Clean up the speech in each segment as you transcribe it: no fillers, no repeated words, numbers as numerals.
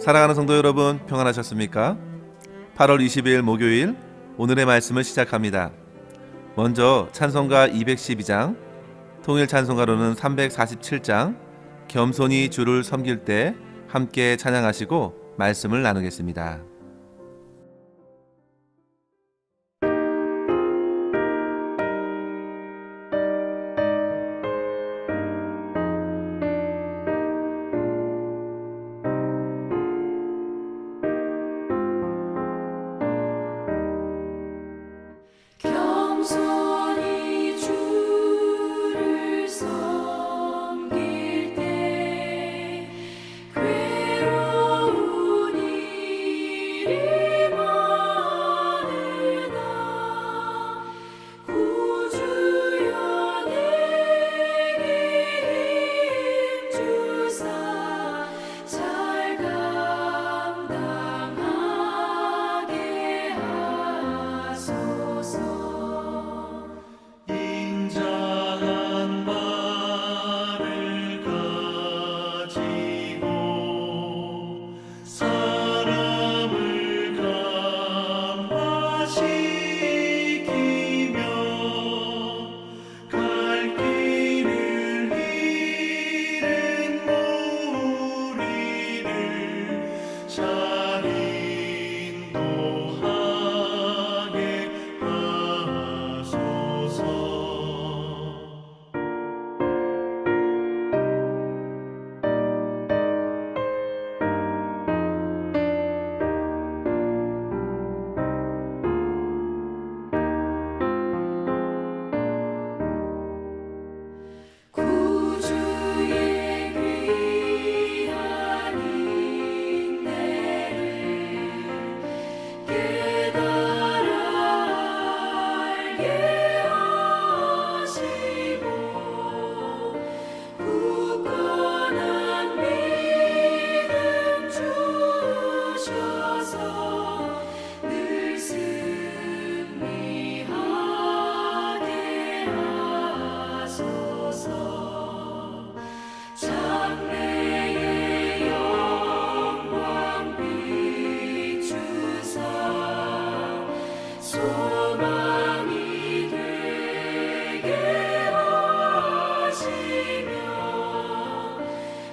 사랑하는 성도 여러분, 평안하셨습니까? 8월 20일 목요일 오늘의 말씀을 시작합니다. 먼저 찬송가 212장, 통일 찬송가로는 347장, 겸손히 주를 섬길 때 함께 찬양하시고 말씀을 나누겠습니다. 겸손히 주를 섬길 때 괴로운 일이 많으나 구주여 내게 힘주사 잘 감당하게 하소서. 인자한 말을 가지고 사람을 감화시키며 갈 길을 잃은 무리를 잘 인도하게 하소서. 구주의 귀한 인내를 깨달아 알게 하시고 굳건한 믿음 주셔서 늘 승리하게 하소서. 장래의 영광 비추사 소망이 되게 하시며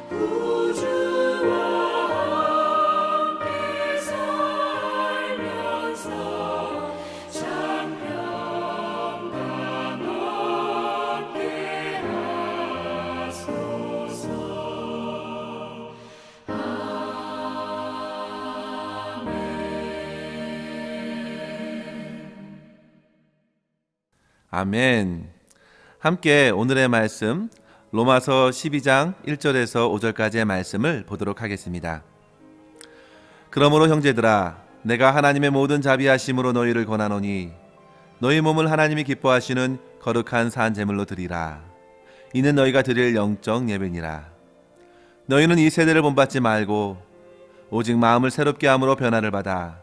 구주와 함께 살면서 참 평강 얻게 하소서. 아멘. 함께 오늘의 말씀 로마서 12장 1절에서 5절까지의 말씀을 보도록 하겠습니다. 그러므로 형제들아, 내가 하나님의 모든 자비하심으로 너희를 권하노니 너희 몸을 하나님이 기뻐하시는 거룩한 산 제물로 드리라. 이는 너희가 드릴 영적 예배니라. 너희는 이 세대를 본받지 말고 오직 마음을 새롭게 함으로 변화를 받아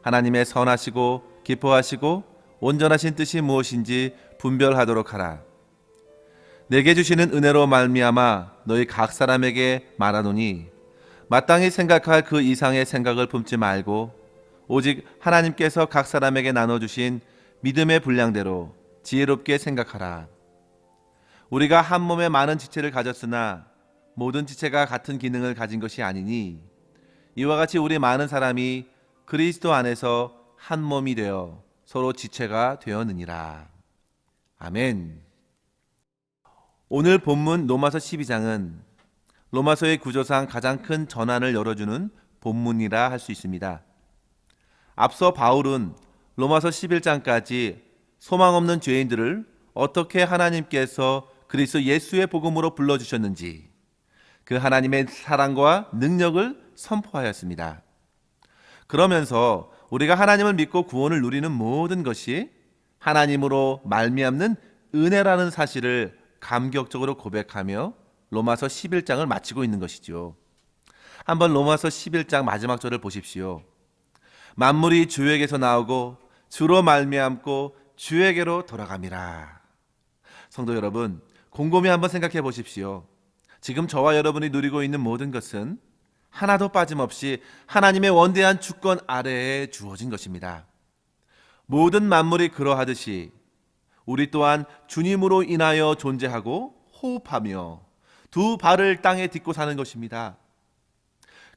하나님의 선하시고 기뻐하시고 온전하신 뜻이 무엇인지 분별하도록 하라. 내게 주시는 은혜로 말미암아 너희 각 사람에게 말하노니 마땅히 생각할 그 이상의 생각을 품지 말고 오직 하나님께서 각 사람에게 나눠주신 믿음의 분량대로 지혜롭게 생각하라. 우리가 한 몸에 많은 지체를 가졌으나 모든 지체가 같은 기능을 가진 것이 아니니 이와 같이 우리 많은 사람이 그리스도 안에서 한 몸이 되어 서로 지체가 되었느니라. 아멘. 오늘 본문 로마서 12장은 로마서의 구조상 가장 큰 전환을 열어주는 본문이라 할 수 있습니다. 앞서 바울은 로마서 11장까지 소망 없는 죄인들을 어떻게 하나님께서 그리스도 예수의 복음으로 불러주셨는지 그 하나님의 사랑과 능력을 선포하였습니다. 그러면서 우리가 하나님을 믿고 구원을 누리는 모든 것이 하나님으로 말미암는 은혜라는 사실을 감격적으로 고백하며 로마서 11장을 마치고 있는 것이죠. 한번 로마서 11장 마지막 절을 보십시오. 만물이 주에게서 나오고 주로 말미암고 주에게로 돌아감이라. 성도 여러분, 곰곰이 한번 생각해 보십시오. 지금 저와 여러분이 누리고 있는 모든 것은 하나도 빠짐없이 하나님의 원대한 주권 아래에 주어진 것입니다. 모든 만물이 그러하듯이 우리 또한 주님으로 인하여 존재하고 호흡하며 두 발을 땅에 딛고 사는 것입니다.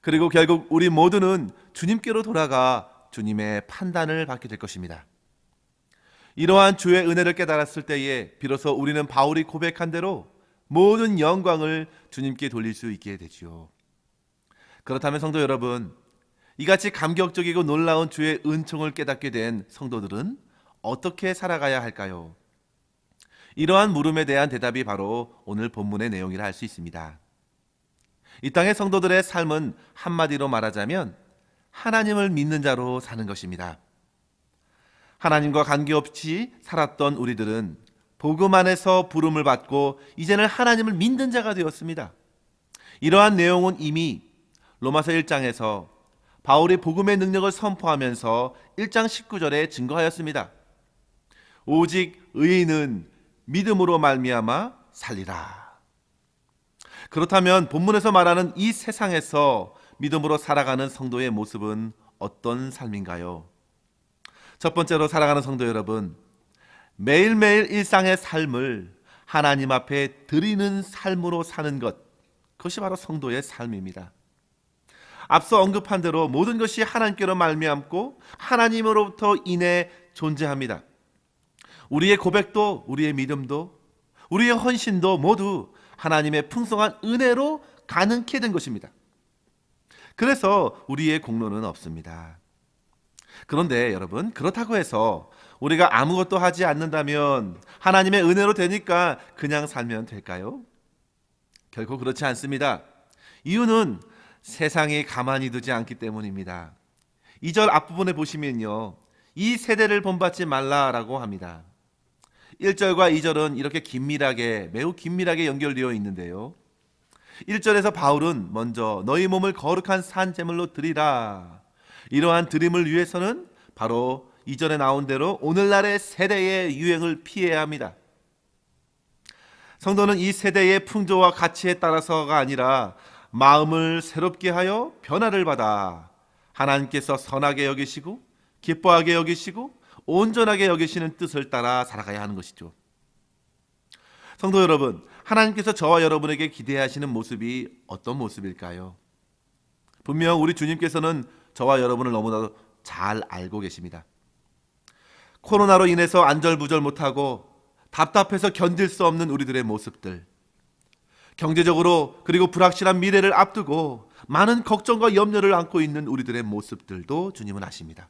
그리고 결국 우리 모두는 주님께로 돌아가 주님의 판단을 받게 될 것입니다. 이러한 주의 은혜를 깨달았을 때에 비로소 우리는 바울이 고백한 대로 모든 영광을 주님께 돌릴 수 있게 되지요. 그렇다면 성도 여러분, 이같이 감격적이고 놀라운 주의 은총을 깨닫게 된 성도들은 어떻게 살아가야 할까요? 이러한 물음에 대한 대답이 바로 오늘 본문의 내용이라 할 수 있습니다. 이 땅의 성도들의 삶은 한마디로 말하자면 하나님을 믿는 자로 사는 것입니다. 하나님과 관계없이 살았던 우리들은 복음 안에서 부름을 받고 이제는 하나님을 믿는 자가 되었습니다. 이러한 내용은 이미 로마서 1장에서 바울이 복음의 능력을 선포하면서 1장 19절에 증거하였습니다. 오직 의인은 믿음으로 말미암아 살리라. 그렇다면 본문에서 말하는 이 세상에서 믿음으로 살아가는 성도의 모습은 어떤 삶인가요? 첫 번째로 살아가는 성도 여러분, 매일매일 일상의 삶을 하나님 앞에 드리는 삶으로 사는 것, 그것이 바로 성도의 삶입니다. 앞서 언급한 대로 모든 것이 하나님께로 말미암고 하나님으로부터 인해 존재합니다. 우리의 고백도, 우리의 믿음도, 우리의 헌신도 모두 하나님의 풍성한 은혜로 가능케 된 것입니다. 그래서 우리의 공로는 없습니다. 그런데 여러분, 그렇다고 해서 우리가 아무것도 하지 않는다면 하나님의 은혜로 되니까 그냥 살면 될까요? 결코 그렇지 않습니다. 이유는 세상이 가만히 두지 않기 때문입니다. 2절 앞부분에 보시면요, 이 세대를 본받지 말라라고 합니다. 1절과 2절은 이렇게 매우 긴밀하게 연결되어 있는데요, 1절에서 바울은 먼저 너희 몸을 거룩한 산제물로 드리라, 이러한 드림을 위해서는 바로 이전에 나온 대로 오늘날의 세대의 유행을 피해야 합니다. 성도는 이 세대의 풍조와 가치에 따라서가 아니라 마음을 새롭게 하여 변화를 받아 하나님께서 선하게 여기시고 기뻐하게 여기시고 온전하게 여기시는 뜻을 따라 살아가야 하는 것이죠. 성도 여러분, 하나님께서 저와 여러분에게 기대하시는 모습이 어떤 모습일까요? 분명 우리 주님께서는 저와 여러분을 너무나도 잘 알고 계십니다. 코로나로 인해서 안절부절 못하고 답답해서 견딜 수 없는 우리들의 모습들, 경제적으로 그리고 불확실한 미래를 앞두고 많은 걱정과 염려를 안고 있는 우리들의 모습들도 주님은 아십니다.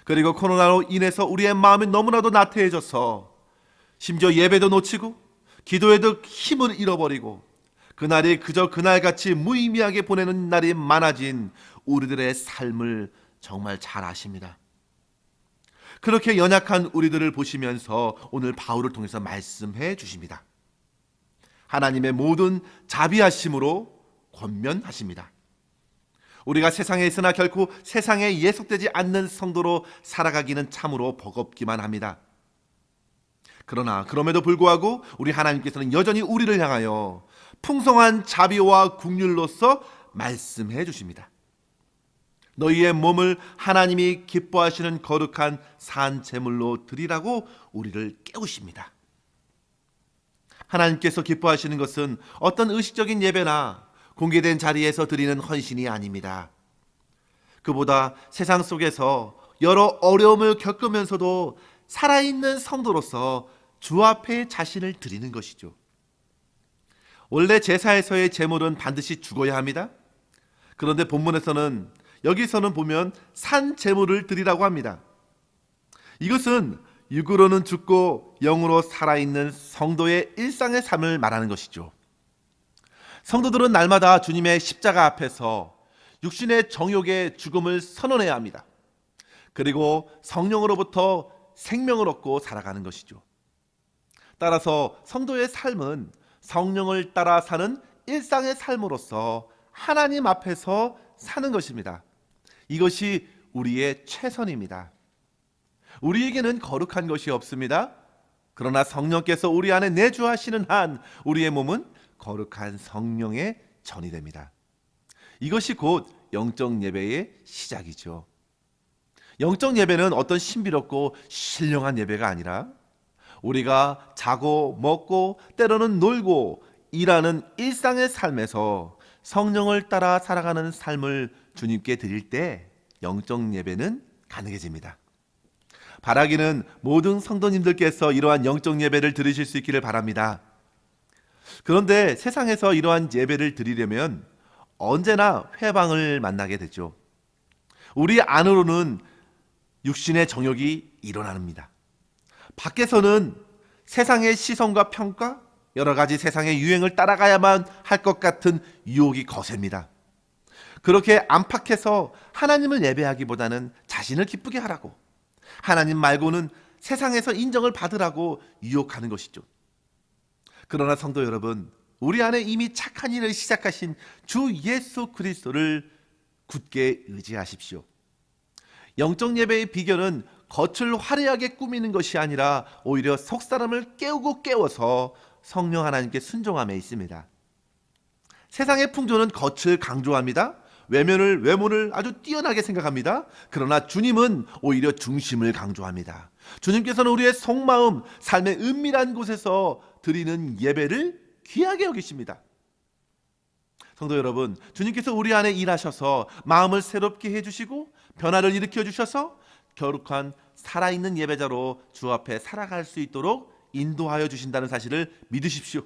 그리고 코로나로 인해서 우리의 마음이 너무나도 나태해져서 심지어 예배도 놓치고 기도에도 힘을 잃어버리고 그날이 그저 그날같이 무의미하게 보내는 날이 많아진 우리들의 삶을 정말 잘 아십니다. 그렇게 연약한 우리들을 보시면서 오늘 바울을 통해서 말씀해 주십니다. 하나님의 모든 자비하심으로 권면하십니다. 우리가 세상에 있으나 결코 세상에 예속되지 않는 성도로 살아가기는 참으로 버겁기만 합니다. 그러나 그럼에도 불구하고 우리 하나님께서는 여전히 우리를 향하여 풍성한 자비와 긍휼로서 말씀해 주십니다. 너희의 몸을 하나님이 기뻐하시는 거룩한 산 제물로 드리라고 우리를 깨우십니다. 하나님께서 기뻐하시는 것은 어떤 의식적인 예배나 공개된 자리에서 드리는 헌신이 아닙니다. 그보다 세상 속에서 여러 어려움을 겪으면서도 살아있는 성도로서 주 앞에 자신을 드리는 것이죠. 원래 제사에서의 제물은 반드시 죽어야 합니다. 그런데 본문에서는 여기서는 보면 산 제물을 드리라고 합니다. 이것은 육으로는 죽고 영으로 살아있는 성도의 일상의 삶을 말하는 것이죠. 성도들은 날마다 주님의 십자가 앞에서 육신의 정욕의 죽음을 선언해야 합니다. 그리고 성령으로부터 생명을 얻고 살아가는 것이죠. 따라서 성도의 삶은 성령을 따라 사는 일상의 삶으로서 하나님 앞에서 사는 것입니다. 이것이 우리의 최선입니다. 우리에게는 거룩한 것이 없습니다. 그러나 성령께서 우리 안에 내주하시는 한 우리의 몸은 거룩한 성령의 전이 됩니다. 이것이 곧 영적 예배의 시작이죠. 영적 예배는 어떤 신비롭고 신령한 예배가 아니라 우리가 자고 먹고 때로는 놀고 일하는 일상의 삶에서 성령을 따라 살아가는 삶을 주님께 드릴 때 영적 예배는 가능해집니다. 바라기는 모든 성도님들께서 이러한 영적 예배를 드리실 수 있기를 바랍니다. 그런데 세상에서 이러한 예배를 드리려면 언제나 회방을 만나게 되죠. 우리 안으로는 육신의 정욕이 일어납니다. 밖에서는 세상의 시선과 평가, 여러 가지 세상의 유행을 따라가야만 할 것 같은 유혹이 거셉니다. 그렇게 안팎에서 하나님을 예배하기보다는 자신을 기쁘게 하라고, 하나님 말고는 세상에서 인정을 받으라고 유혹하는 것이죠. 그러나 성도 여러분, 우리 안에 이미 착한 일을 시작하신 주 예수 그리스도를 굳게 의지하십시오. 영적 예배의 비결은 겉을 화려하게 꾸미는 것이 아니라 오히려 속사람을 깨워서 성령 하나님께 순종함에 있습니다. 세상의 풍조는 겉을 강조합니다. 외모를 아주 뛰어나게 생각합니다. 그러나 주님은 오히려 중심을 강조합니다. 주님께서는 우리의 속마음, 삶의 은밀한 곳에서 드리는 예배를 귀하게 여기십니다. 성도 여러분, 주님께서 우리 안에 일하셔서 마음을 새롭게 해주시고 변화를 일으켜 주셔서 거룩한 살아있는 예배자로 주 앞에 살아갈 수 있도록 인도하여 주신다는 사실을 믿으십시오.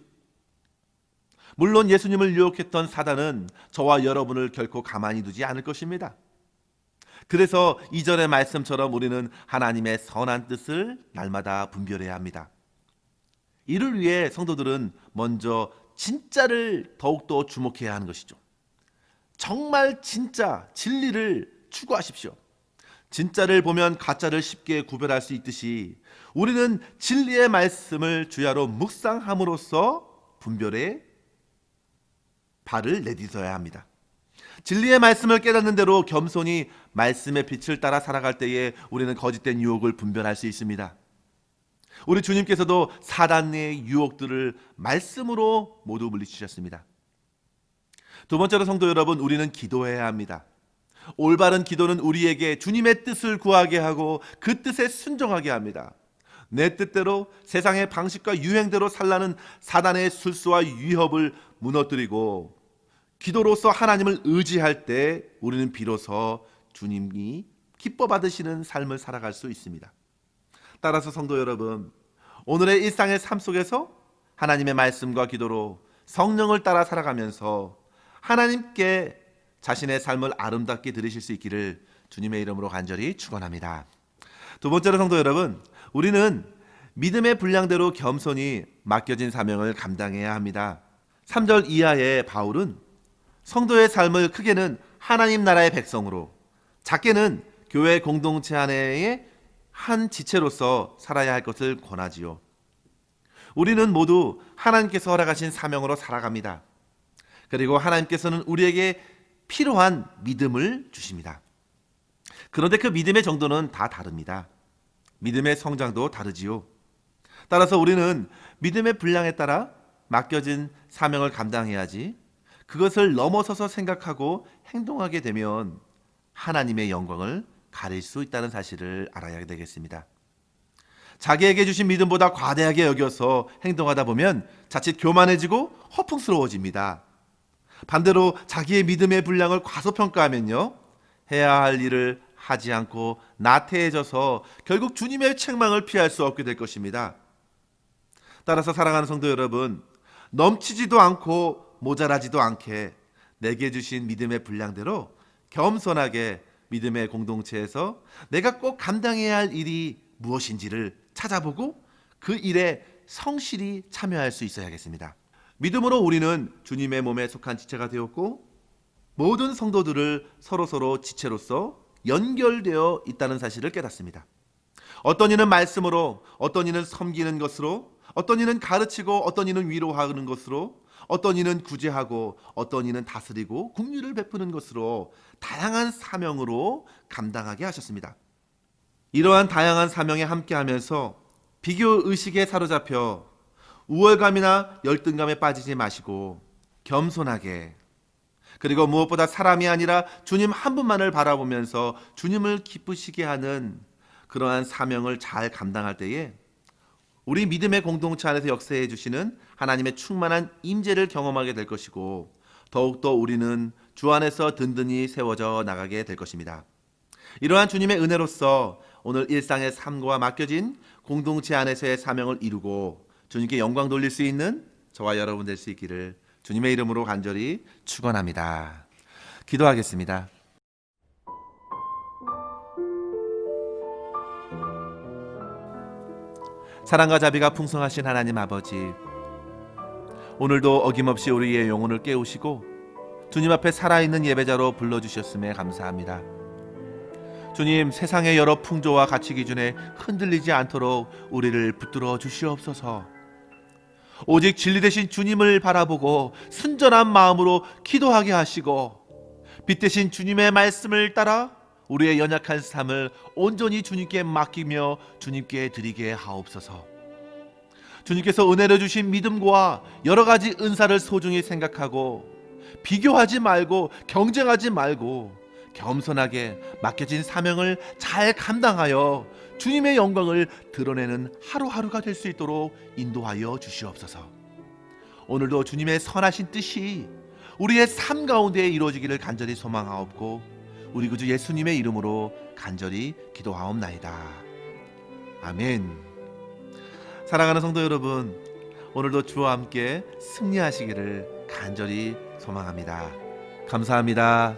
물론 예수님을 유혹했던 사단은 저와 여러분을 결코 가만히 두지 않을 것입니다. 그래서 2절의 말씀처럼 우리는 하나님의 선한 뜻을 날마다 분별해야 합니다. 이를 위해 성도들은 먼저 진짜를 더욱더 주목해야 하는 것이죠. 정말 진짜 진리를 추구하십시오. 진짜를 보면 가짜를 쉽게 구별할 수 있듯이 우리는 진리의 말씀을 주야로 묵상함으로써 분별의 발을 내딛어야 합니다. 진리의 말씀을 깨닫는 대로 겸손히 말씀의 빛을 따라 살아갈 때에 우리는 거짓된 유혹을 분별할 수 있습니다. 우리 주님께서도 사단의 유혹들을 말씀으로 모두 물리치셨습니다. 두 번째로 성도 여러분, 우리는 기도해야 합니다. 올바른 기도는 우리에게 주님의 뜻을 구하게 하고 그 뜻에 순종하게 합니다. 내 뜻대로 세상의 방식과 유행대로 살라는 사단의 술수와 위협을 무너뜨리고 기도로서 하나님을 의지할 때 우리는 비로소 주님이 기뻐 받으시는 삶을 살아갈 수 있습니다. 따라서 성도 여러분, 오늘의 일상의 삶 속에서 하나님의 말씀과 기도로 성령을 따라 살아가면서 하나님께 자신의 삶을 아름답게 드리실 수 있기를 주님의 이름으로 간절히 축원합니다. 두 번째로 성도 여러분, 우리는 믿음의 분량대로 겸손히 맡겨진 사명을 감당해야 합니다. 3절 이하의 바울은 성도의 삶을 크게는 하나님 나라의 백성으로, 작게는 교회 공동체 안에의 한 지체로서 살아야 할 것을 권하지요. 우리는 모두 하나님께서 허락하신 사명으로 살아갑니다. 그리고 하나님께서는 우리에게 필요한 믿음을 주십니다. 그런데 그 믿음의 정도는 다 다릅니다. 믿음의 성장도 다르지요. 따라서 우리는 믿음의 분량에 따라 맡겨진 사명을 감당해야지, 그것을 넘어서서 생각하고 행동하게 되면 하나님의 영광을 가릴 수 있다는 사실을 알아야 되겠습니다. 자기에게 주신 믿음보다 과대하게 여겨서 행동하다 보면 자칫 교만해지고 허풍스러워집니다. 반대로 자기의 믿음의 분량을 과소평가하면요, 해야 할 일을 하지 않고 나태해져서 결국 주님의 책망을 피할 수 없게 될 것입니다. 따라서 사랑하는 성도 여러분, 넘치지도 않고 모자라지도 않게 내게 주신 믿음의 분량대로 겸손하게 믿음의 공동체에서 내가 꼭 감당해야 할 일이 무엇인지를 찾아보고 그 일에 성실히 참여할 수 있어야겠습니다. 믿음으로 우리는 주님의 몸에 속한 지체가 되었고 모든 성도들을 서로 지체로서 연결되어 있다는 사실을 깨닫습니다. 어떤 이는 말씀으로, 어떤 이는 섬기는 것으로, 어떤 이는 가르치고, 어떤 이는 위로하는 것으로, 어떤 이는 구제하고, 어떤 이는 다스리고 긍휼을 베푸는 것으로 다양한 사명으로 감당하게 하셨습니다. 이러한 다양한 사명에 함께하면서 비교 의식에 사로잡혀 우월감이나 열등감에 빠지지 마시고 겸손하게, 그리고 무엇보다 사람이 아니라 주님 한 분만을 바라보면서 주님을 기쁘시게 하는 그러한 사명을 잘 감당할 때에 우리 믿음의 공동체 안에서 역사해 주시는 하나님의 충만한 임재를 경험하게 될 것이고, 더욱더 우리는 주 안에서 든든히 세워져 나가게 될 것입니다. 이러한 주님의 은혜로서 오늘 일상의 삶과 맡겨진 공동체 안에서의 사명을 이루고 주님께 영광 돌릴 수 있는 저와 여러분 될 수 있기를 주님의 이름으로 간절히 축원합니다. 기도하겠습니다. 사랑과 자비가 풍성하신 하나님 아버지, 오늘도 어김없이 우리의 영혼을 깨우시고 주님 앞에 살아있는 예배자로 불러주셨음에 감사합니다. 주님, 세상의 여러 풍조와 가치 기준에 흔들리지 않도록 우리를 붙들어 주시옵소서. 오직 진리 되신 주님을 바라보고 순전한 마음으로 기도하게 하시고, 빛 대신 주님의 말씀을 따라 우리의 연약한 삶을 온전히 주님께 맡기며 주님께 드리게 하옵소서. 주님께서 은혜를 주신 믿음과 여러 가지 은사를 소중히 생각하고 비교하지 말고 경쟁하지 말고 겸손하게 맡겨진 사명을 잘 감당하여 주님의 영광을 드러내는 하루하루가 될 수 있도록 인도하여 주시옵소서. 오늘도 주님의 선하신 뜻이 우리의 삶 가운데 이루어지기를 간절히 소망하옵고, 우리 구주 예수님의 이름으로 간절히 기도하옵나이다. 아멘. 사랑하는 성도 여러분, 오늘도 주와 함께 승리하시기를 간절히 소망합니다. 감사합니다.